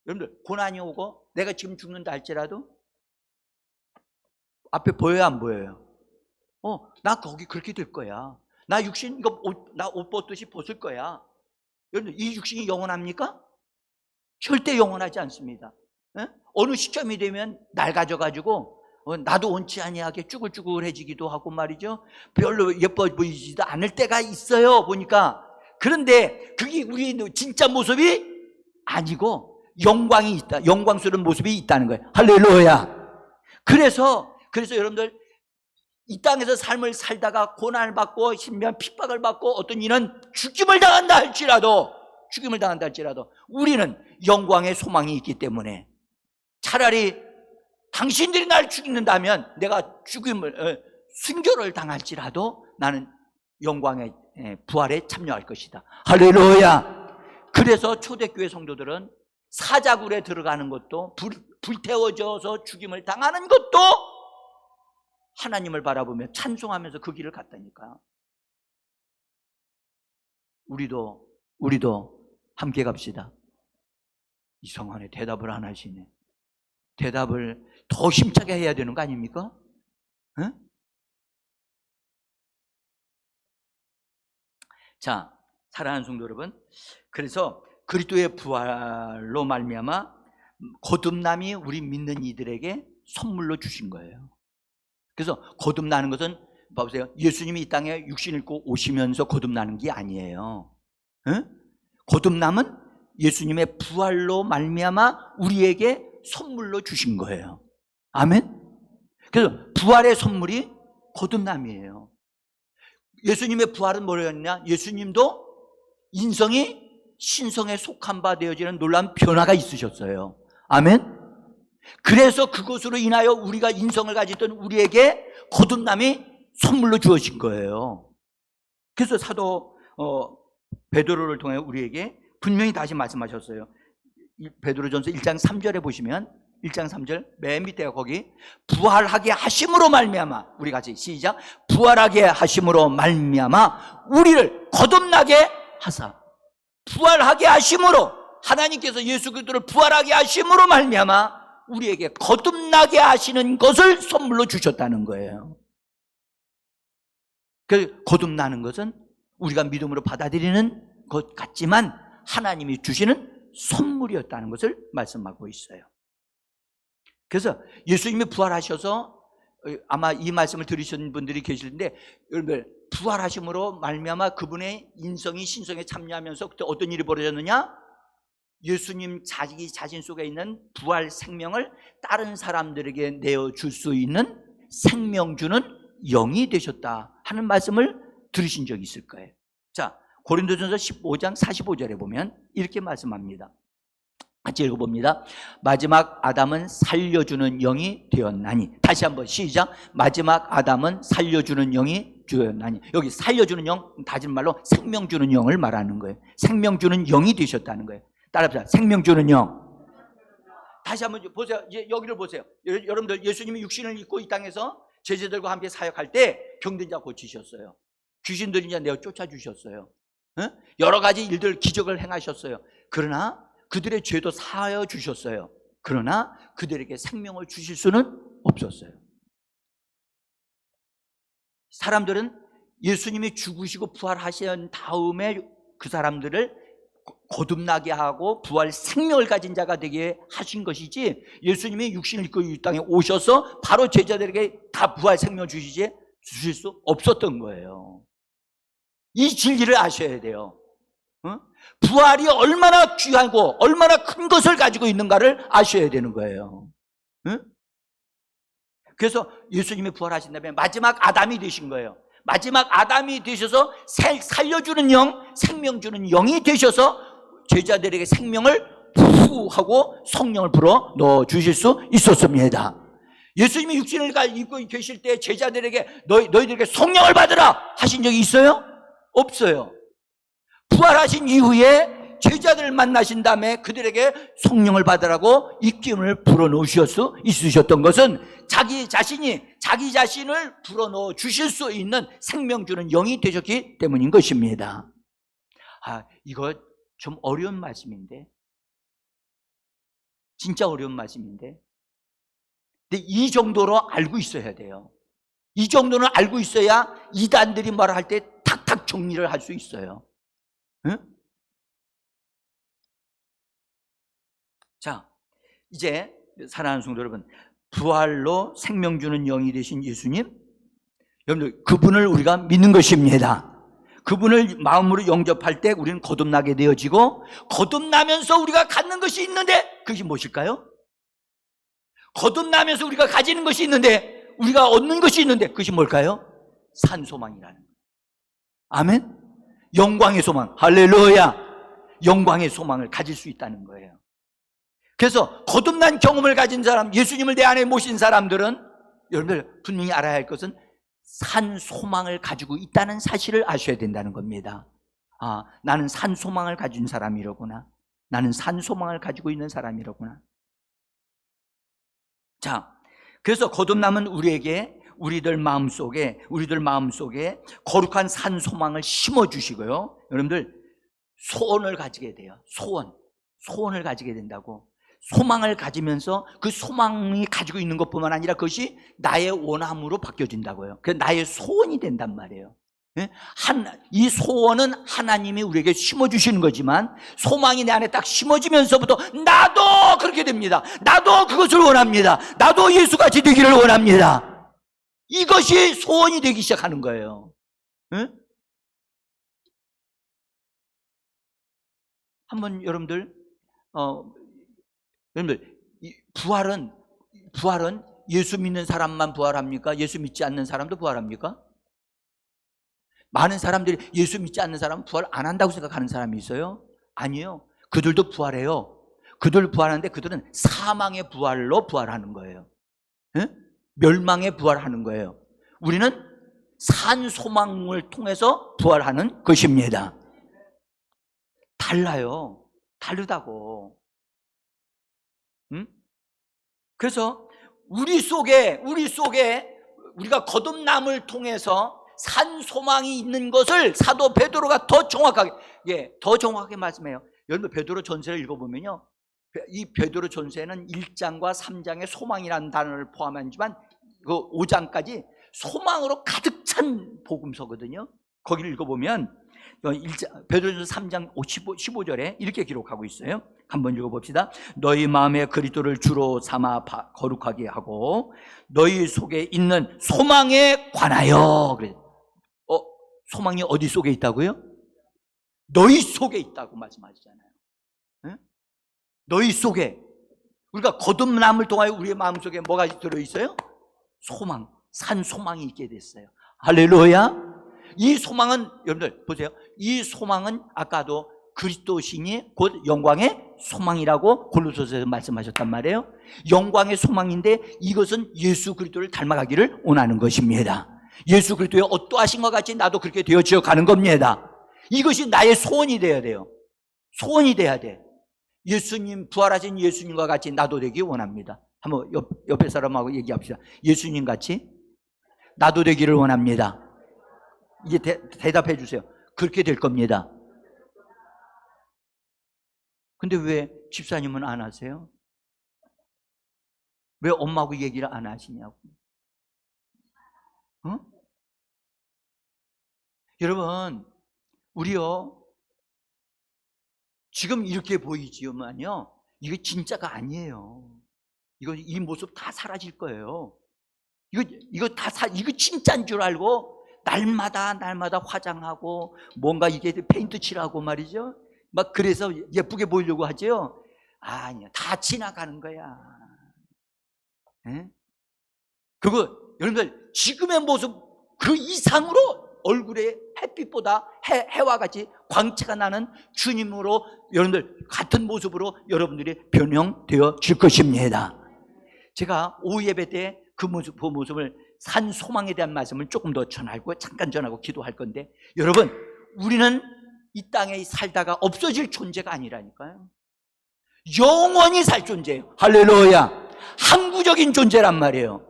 여러분들, 고난이 오고 내가 지금 죽는다 할지라도 앞에 보여요, 안 보여요? 나 거기 그렇게 될 거야. 나 육신 나 옷 벗듯이 벗을 거야. 여러분들, 이 육신이 영원합니까? 절대 영원하지 않습니다. 어느 시점이 되면 낡아져가지고 나도 원치 아니하게 쭈글쭈글해지기도 하고 말이죠. 별로 예뻐 보이지도 않을 때가 있어요, 보니까. 그런데 그게 우리의 진짜 모습이 아니고 영광이 있다, 영광스러운 모습이 있다는 거예요. 할렐루야. 그래서 여러분들, 이 땅에서 삶을 살다가 고난을 받고 심지어 핍박을 받고 어떤 이는 죽임을 당한다 할지라도 우리는 영광의 소망이 있기 때문에, 차라리 당신들이 날 죽인다면 내가 순교를 당할지라도 나는 영광의 부활에 참여할 것이다. 할렐루야. 그래서 초대교회 성도들은 사자굴에 들어가는 것도, 불태워져서 죽임을 당하는 것도 하나님을 바라보며 찬송하면서 그 길을 갔다니까. 우리도 함께 갑시다. 이상하네, 대답을 안 하시네. 대답을 더 힘차게 해야 되는 거 아닙니까? 응? 자, 사랑하는 성도 여러분, 그래서 그리스도의 부활로 말미암아 거듭남이 우리 믿는 이들에게 선물로 주신 거예요. 그래서 거듭나는 것은 봐보세요. 예수님이 이 땅에 육신을 입고 오시면서 거듭나는 게 아니에요. 응? 거듭남은 예수님의 부활로 말미암아 우리에게 선물로 주신 거예요. 아멘. 그래서 부활의 선물이 거듭남이에요. 예수님의 부활은 뭐였냐? 예수님도 인성이 신성에 속한 바 되어지는 놀라운 변화가 있으셨어요. 아멘. 그래서 그것으로 인하여 우리가 인성을 가지던 우리에게 거듭남이 선물로 주어진 거예요. 그래서 사도 베드로를 통해 우리에게 분명히 다시 말씀하셨어요. 베드로전서 1장 3절에 보시면 1장 3절 맨 밑에 거기 부활하게 하심으로 말미암아, 우리 같이 시작, 부활하게 하심으로 말미암아 우리를 거듭나게 하사. 부활하게 하심으로, 하나님께서 예수 그리스도를 부활하게 하심으로 말미암아 우리에게 거듭나게 하시는 것을 선물로 주셨다는 거예요. 그 거듭나는 것은 우리가 믿음으로 받아들이는 것 같지만 하나님이 주시는 선물이었다는 것을 말씀하고 있어요. 그래서 예수님이 부활하셔서, 아마 이 말씀을 들으신 분들이 계시는데, 여러분들 부활하심으로 말미암아 그분의 인성이 신성에 참여하면서 그때 어떤 일이 벌어졌느냐? 예수님 자기 자신 속에 있는 부활 생명을 다른 사람들에게 내어줄 수 있는 생명 주는 영이 되셨다 하는 말씀을 들으신 적이 있을 거예요. 자, 고린도전서 15장 45절에 보면 이렇게 말씀합니다. 같이 읽어봅니다. 마지막 아담은 살려주는 영이 되었나니. 다시 한번 시작. 마지막 아담은 살려주는 영이 되었나니. 여기 살려주는 영, 다른 말로 생명 주는 영을 말하는 거예요. 생명 주는 영이 되셨다는 거예요. 따라합시다. 생명 주는 영. 다시 한번 보세요. 여기를 보세요. 여러분들 예수님이 육신을 입고 이 땅에서 제자들과 함께 사역할 때 병든 자 고치셨어요. 귀신 들린 자 내어 쫓아주셨어요. 여러 가지 일들, 기적을 행하셨어요. 그러나 그들의 죄도 사하여 주셨어요. 그러나 그들에게 생명을 주실 수는 없었어요. 사람들은 예수님이 죽으시고 부활하신 다음에 그 사람들을 거듭나게 하고 부활 생명을 가진 자가 되게 하신 것이지, 예수님이 육신을 입고 이 땅에 오셔서 바로 제자들에게 다 부활 생명을 주실 수 없었던 거예요. 이 진리를 아셔야 돼요. 부활이 얼마나 귀하고 얼마나 큰 것을 가지고 있는가를 아셔야 되는 거예요. 그래서 예수님이 부활하신 다음에 마지막 아담이 되신 거예요. 마지막 아담이 되셔서 살려주는 영, 생명 주는 영이 되셔서 제자들에게 생명을 부하고 성령을 불어 넣어 주실 수 있었습니다. 예수님이 육신을 입고 계실 때 제자들에게 너희들에게 성령을 받으라 하신 적이 있어요? 없어요. 부활하신 이후에 제자들을 만나신 다음에 그들에게 성령을 받으라고 입김을 불어넣으실 수 있으셨던 것은 자기 자신을 불어넣어 주실 수 있는 생명 주는 영이 되셨기 때문인 것입니다. 이거 좀 어려운 말씀인데, 진짜 어려운 말씀인데, 근데 이 정도로 알고 있어야 돼요. 이 정도는 알고 있어야 이단들이 말할 때 탁탁 정리를 할 수 있어요. 응? 자, 이제 사랑하는 성도 여러분, 부활로 생명 주는 영이 되신 예수님, 여러분들 그분을 우리가 믿는 것입니다. 그분을 마음으로 영접할 때 우리는 거듭나게 되어지고, 거듭나면서 우리가 갖는 것이 있는데 그것이 무엇일까요? 거듭나면서 우리가 가지는 것이 있는데, 우리가 얻는 것이 있는데 그것이 뭘까요? 산소망이라는 거예요. 아멘? 영광의 소망, 할렐루야! 영광의 소망을 가질 수 있다는 거예요. 그래서 거듭난 경험을 가진 사람, 예수님을 내 안에 모신 사람들은 여러분들 분명히 알아야 할 것은 산 소망을 가지고 있다는 사실을 아셔야 된다는 겁니다. 나는 산 소망을 가진 사람이로구나. 나는 산 소망을 가지고 있는 사람이로구나. 자, 그래서 거듭남은 우리들 마음속에 거룩한 산 소망을 심어주시고요. 여러분들 소원을 가지게 돼요. 소원을 가지게 된다고. 소망을 가지면서 그 소망이 가지고 있는 것뿐만 아니라 그것이 나의 원함으로 바뀌어진다고요. 그래서 나의 소원이 된단 말이에요. 이 소원은 하나님이 우리에게 심어주시는 거지만, 소망이 내 안에 딱 심어지면서부터 나도 그렇게 됩니다. 나도 그것을 원합니다. 나도 예수같이 되기를 원합니다. 이것이 소원이 되기 시작하는 거예요. 한번 여러분들 부활은 예수 믿는 사람만 부활합니까? 예수 믿지 않는 사람도 부활합니까? 많은 사람들이 예수 믿지 않는 사람은 부활 안 한다고 생각하는 사람이 있어요. 아니요. 그들도 부활해요. 그들 부활하는데 그들은 사망의 부활로 부활하는 거예요. 예? 멸망의 부활하는 거예요. 우리는 산 소망을 통해서 부활하는 것입니다. 달라요. 다르다고. 응? 그래서 우리 속에 우리가 거듭남을 통해서 산 소망이 있는 것을 사도 베드로가 더 정확하게 말씀해요. 여러분 베드로 전서를 읽어보면요, 이 베드로 전서에는 1장과 3장의 소망이라는 단어를 포함하지만 그 5장까지 소망으로 가득 찬 복음서거든요. 거기를 읽어보면 베드로전서 3장 15절에 이렇게 기록하고 있어요. 한번 읽어봅시다. 너희 마음에 그리스도를 주로 삼아 거룩하게 하고 너희 속에 있는 소망에 관하여. 소망이 어디 속에 있다고요? 너희 속에 있다고 말씀하시잖아요. 네? 너희 속에. 우리가 거듭남을 통하여 우리의 마음속에 뭐가 들어있어요? 소망, 산 소망이 있게 됐어요. 할렐루야. 이 소망은 여러분들 보세요. 이 소망은 아까도 그리스도신이 곧 영광의 소망이라고 골로새서에서 말씀하셨단 말이에요. 영광의 소망인데 이것은 예수 그리스도를 닮아가기를 원하는 것입니다. 예수 그리스도의 어떠하신 것 같이 나도 그렇게 되어져 가는 겁니다. 이것이 나의 소원이 돼야 돼요. 소원이 돼야 돼. 예수님, 부활하신 예수님과 같이 나도 되기 원합니다. 한번 옆에 사람하고 얘기합시다. 예수님 같이 나도 되기를 원합니다. 이제 대답해 주세요. 그렇게 될 겁니다. 근데 왜 집사님은 안 하세요? 왜 엄마하고 얘기를 안 하시냐고. 어? 여러분, 우리요, 지금 이렇게 보이지만요, 이게 진짜가 아니에요. 이 모습 다 사라질 거예요. 이거 진짜인 줄 알고, 날마다 화장하고, 뭔가 이게 페인트 칠하고 말이죠. 막 그래서 예쁘게 보이려고 하죠. 아니요, 다 지나가는 거야. 예? 그거, 여러분들, 지금의 모습 그 이상으로 얼굴에 햇빛보다 해와 같이 광채가 나는 주님으로 여러분들 같은 모습으로 여러분들이 변형되어질 것입니다. 제가 오후 예배 때 그 모습을 산 소망에 대한 말씀을 조금 더 잠깐 전하고 기도할 건데, 여러분, 우리는 이 땅에 살다가 없어질 존재가 아니라니까요. 영원히 살 존재예요. 할렐루야. 항구적인 존재란 말이에요.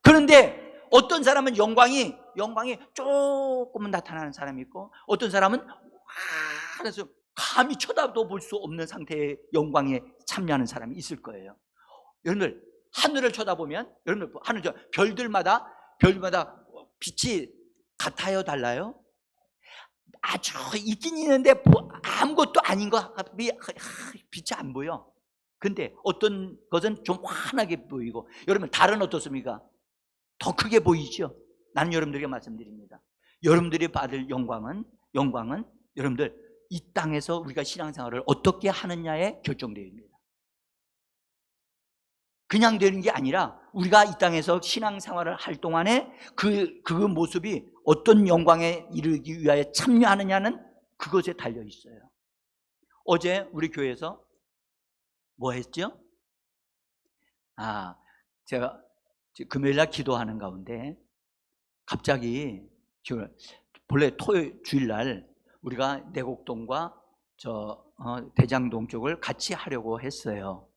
그런데 어떤 사람은 영광이 조금은 나타나는 사람이 있고, 어떤 사람은 그래서 감히 쳐다도 볼 수 없는 상태의 영광에 참여하는 사람이 있을 거예요. 여러분들 하늘을 쳐다보면, 여러분들 별들마다 빛이 같아요, 달라요? 아주 있긴 있는데 아무것도 아닌 것 빛이 안 보여. 근데 어떤 것은 좀 환하게 보이고, 여러분 달은 어떻습니까? 더 크게 보이죠? 나는 여러분들에게 말씀드립니다. 여러분들이 받을 영광은 여러분들 이 땅에서 우리가 신앙생활을 어떻게 하느냐에 결정되어 있습니다. 그냥 되는 게 아니라 우리가 이 땅에서 신앙생활을 할 동안에 그 모습이 어떤 영광에 이르기 위하여 참여하느냐는 그것에 달려 있어요. 어제 우리 교회에서 뭐 했죠? 제가 금요일날 기도하는 가운데 갑자기, 본래 주일날 우리가 내곡동과 대장동 쪽을 같이 하려고 했어요.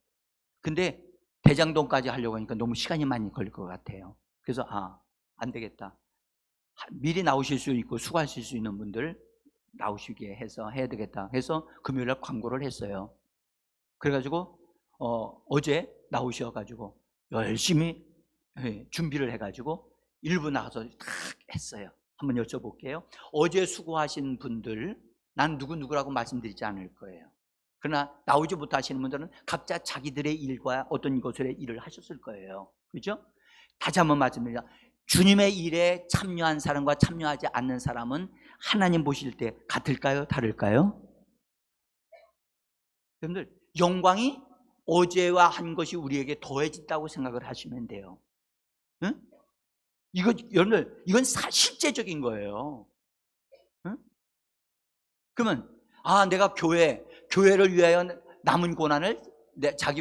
근데 대장동까지 하려고 하니까 너무 시간이 많이 걸릴 것 같아요. 그래서 안 되겠다. 미리 나오실 수 있고 수고하실 수 있는 분들 나오시게 해서 해야 되겠다 해서 금요일날 광고를 했어요. 그래가지고 어제 나오셔가지고 열심히 준비를 해가지고 일부 나가서 딱 했어요. 한번 여쭤볼게요. 어제 수고하신 분들, 난 누구라고 말씀드리지 않을 거예요. 그러나 나오지 못하시는 분들은 각자 자기들의 일과 어떤 것의 일을 하셨을 거예요. 그렇죠? 다시 한번 말씀드립니다. 주님의 일에 참여한 사람과 참여하지 않는 사람은 하나님 보실 때 같을까요? 다를까요? 여러분들, 영광이 어제와 한 것이 우리에게 더해진다고 생각을 하시면 돼요. 응? 여러분들, 이건 실제적인 거예요. 응? 그러면 내가 교회 교회를 위하여 남은 고난을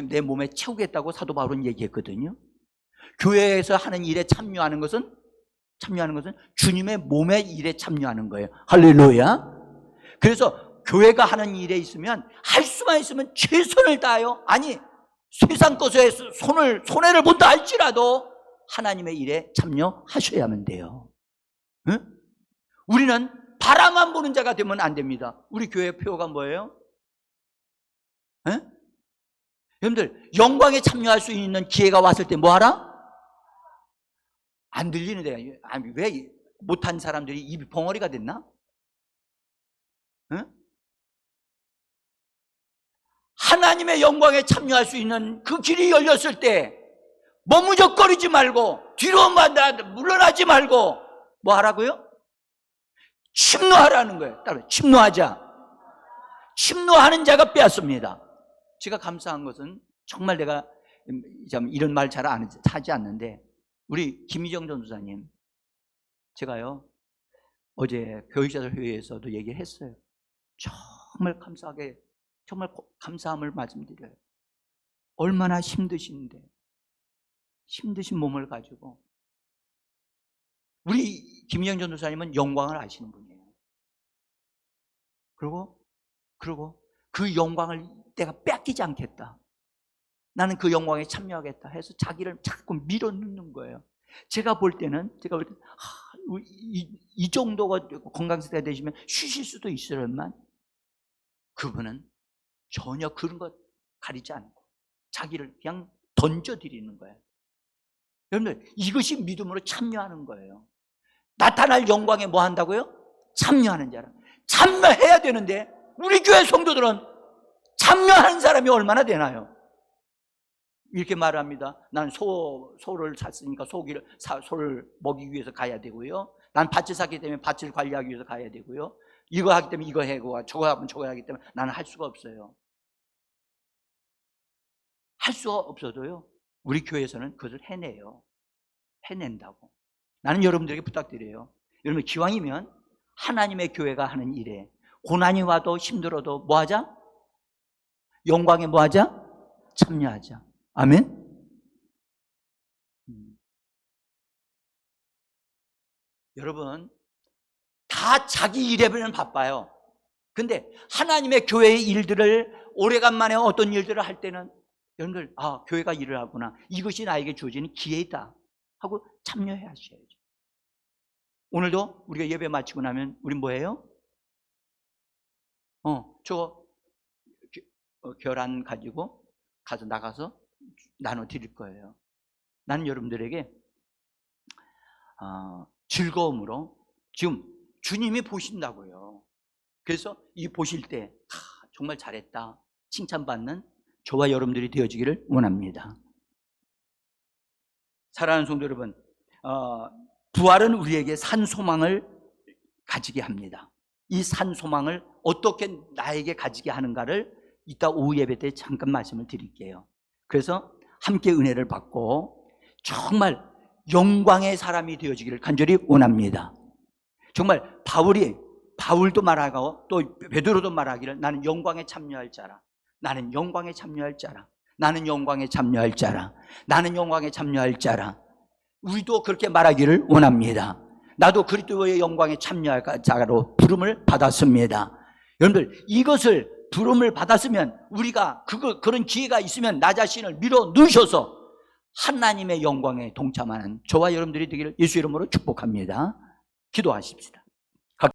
내 몸에 채우겠다고 사도 바울은 얘기했거든요. 교회에서 하는 일에 참여하는 것은 주님의 몸의 일에 참여하는 거예요. 할렐루야. 그래서 교회가 하는 일에 있으면, 할 수만 있으면 최선을 다하여, 아니 세상 것에 손해를 본다 할지라도 하나님의 일에 참여하셔야만 돼요. 응? 우리는 바라만 보는 자가 되면 안 됩니다. 우리 교회 표어가 뭐예요? 응? 여러분들, 영광에 참여할 수 있는 기회가 왔을 때 뭐 하라? 안 들리는데, 왜 못한 사람들이 입이 벙어리가 됐나? 응? 하나님의 영광에 참여할 수 있는 그 길이 열렸을 때 머무적거리지 말고, 뒤로 물러나지 말고 뭐 하라고요? 침노하라는 거예요. 따로 침노하자. 침노하는 자가 빼앗습니다. 제가 감사한 것은, 정말 내가 이런 말 잘 하지 않는데, 우리 김희정 전도사님, 제가요 어제 교육자들 회의에서도 얘기했어요. 정말 감사하게, 정말 감사함을 말씀드려요. 얼마나 힘드신데, 힘드신 몸을 가지고, 우리 김희정 전도사님은 영광을 아시는 분이에요. 그리고 그 영광을 내가 뺏기지 않겠다, 나는 그 영광에 참여하겠다 해서 자기를 자꾸 밀어넣는 거예요. 제가 볼 때는 이 정도가 건강상태가 되시면 쉬실 수도 있으련만, 그분은 전혀 그런 것 가리지 않고 자기를 그냥 던져드리는 거예요. 여러분들, 이것이 믿음으로 참여하는 거예요. 나타날 영광에 뭐 한다고요? 참여하는 자라. 참여해야 되는데 우리 교회 성도들은 참여하는 사람이 얼마나 되나요? 이렇게 말합니다. 난 소를 샀으니까 소를 먹이기 위해서 가야 되고요. 난 밭을 샀기 때문에 밭을 관리하기 위해서 가야 되고요. 이거 하기 때문에 이거 해고, 저거 하면 저거 하기 때문에 나는 할 수가 없어요. 할 수가 없어도요, 우리 교회에서는 그것을 해내요. 해낸다고. 나는 여러분들에게 부탁드려요. 여러분, 기왕이면 하나님의 교회가 하는 일에 고난이 와도 힘들어도 뭐 하자? 영광에 뭐 하자? 참여하자. 아멘? 여러분, 다 자기 일에는 바빠요. 근데 하나님의 교회의 일들을, 오래간만에 어떤 일들을 할 때는 여러분들, 교회가 일을 하구나, 이것이 나에게 주어지는 기회다 하고 참여해 하셔야죠. 오늘도 우리가 예배 마치고 나면 우리 뭐예요? 결안 가지고 나가서 나눠 드릴 거예요. 나는 여러분들에게 즐거움으로, 지금 주님이 보신다고요. 그래서 이 보실 때 정말 잘했다 칭찬받는 저와 여러분들이 되어지기를 원합니다. 사랑하는 성도 여러분, 부활은 우리에게 산 소망을 가지게 합니다. 이 산 소망을 어떻게 나에게 가지게 하는가를 이따 오후 예배 때 잠깐 말씀을 드릴게요. 그래서 함께 은혜를 받고 정말 영광의 사람이 되어지기를 간절히 원합니다. 정말 바울도 말하고 또 베드로도 말하기를, 나는 영광에 참여할 자라, 나는 영광에 참여할 자라, 나는 영광에 참여할 자라, 나는 영광에 참여할 자라. 우리도 그렇게 말하기를 원합니다. 나도 그리스도의 영광에 참여할 자로 부름을 받았습니다. 여러분들, 이것을 부름을 받았으면 우리가 그런 기회가 있으면 나 자신을 밀어 넣으셔서 하나님의 영광에 동참하는 저와 여러분들이 되기를 예수 이름으로 축복합니다. 기도하십시다.